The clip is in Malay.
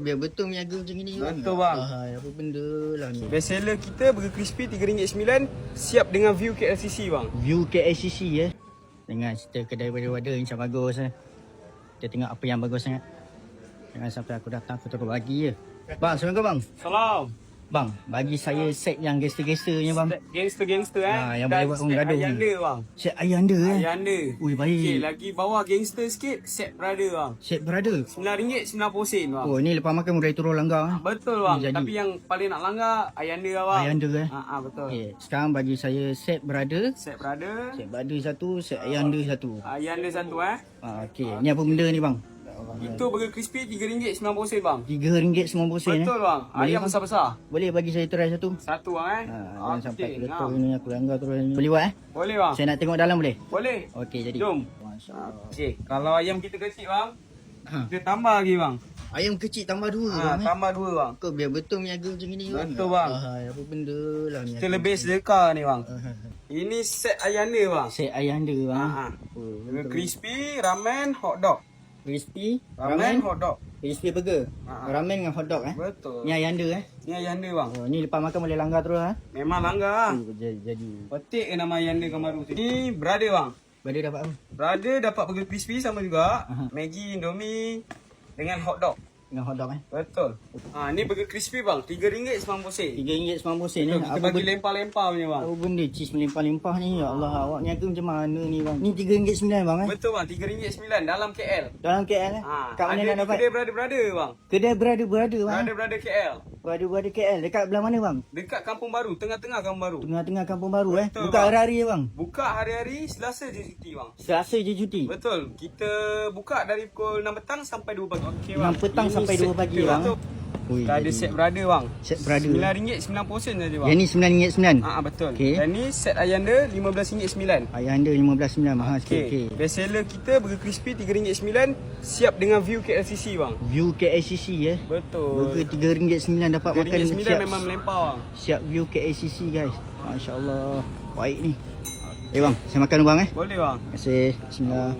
Biar betul niaga macam ni. Betul bang. Apa benda lah ni. Best seller kita burger crispy RM3.9 siap dengan view KLCC bang. View KLCC Dengan cerita kedai wadah-wadah macam bagus Kita tengok apa yang bagus sangat. Jangan sampai aku datang aku terus bagi je. Bang, Assalamualaikum bang. Salam. Bang, bagi saya set yang gangster-gangsternya bang. Gangster yang boleh buat orang gaduh ni. Ayanda bang. Set Ayanda Ayanda. Ui, baik. Okey, lagi bawah gangster sikit set brother bang. Set brother. RM9.90 bang. Oh, ni lepas makan mulai turun langgar. Betul bang. Jadi. Tapi yang paling nak langgar Ayanda lah bang. Ayanda betul. Okey, sekarang bagi saya set brother. Set brother. Set brother satu, set Ayanda satu. Ayanda satu Okey, ni apa benda ni bang? Itu burger crispy RM3.90 bang. RM3.90 Betul bang. Ayam bang? besar-besar. Boleh bagi saya try satu? Satu bang Jangan sampai Okey, letup ini aku langgar terus ni. Boleh buat Boleh bang. Saya nak tengok dalam boleh? Boleh. Okey, jadi. Jom. Masya-Allah. Okey, kalau ayam kita kecil bang, kita tambah lagi bang. Ayam kecil tambah dua bang. Tambah dua bang. Kau biar betul niaga macam ni bang. Betul bang. Apa benda lah ni. Kita lebih sedekah ni bang. Ini set Ayanda bang. Set Ayanda bang. Burger crispy, ramen, hot dog. Crispy, Ramen, hot dog. crispy burger. Ramen dengan hot dog Betul. Ni Ayanda Ni Ayanda bang. Oh, ni lepas makan boleh langgar terus Memang langgar. Jadi. Petik ke nama Ayanda Kamaru tu. Ni brother bang. Brother dapat apa? Brother dapat burger crispy sama juga. Maggi, Indomie dengan hot dog. Dengan hot dog Betul. Ni burger crispy bang, RM3.90. RM3.90 ni. Kita bagi lempar-lempar punya bang. Apa benda cheese melimpah-limpah ni? Ya Allah, awak niaga macam mana ni bang? Ni RM3.9 bang Betul bang, RM3.9 dalam KL. Dalam KL Kat mana nak dapat? Kedai brother-brother bang. Kedai brother-brother bang. Brother-brother KL. Brother KL. Dekat belah mana bang? Dekat Kampung Baru, tengah-tengah Kampung Baru. Tengah-tengah Kampung Baru Betul, Buka bang. hari-hari bang? Buka hari-hari Selasa je cuti bang. Selasa je cuti? Betul. Kita buka dari pukul 6 petang sampai 2 pagi. Okey bang. 6 petang sampai 2 pagi bang. Kita ada set brother bang. Set brother. RM9.90 saja bang. Yang ni RM9.9? Betul. Okay. Dan ni set Ayanda RM15.9. Ayanda RM15.9 mahal sikit. Okey. Best seller kita burger crispy RM3.9 siap dengan view KLCC bang. View KLCC Betul. Burger RM3.9 dapat makan RM3.9 siap. memang melempar bang. Siap view KLCC guys. Masya-Allah. Baik ni. Bang, saya makan dulu bang Boleh bang. Terima kasih. Bismillah.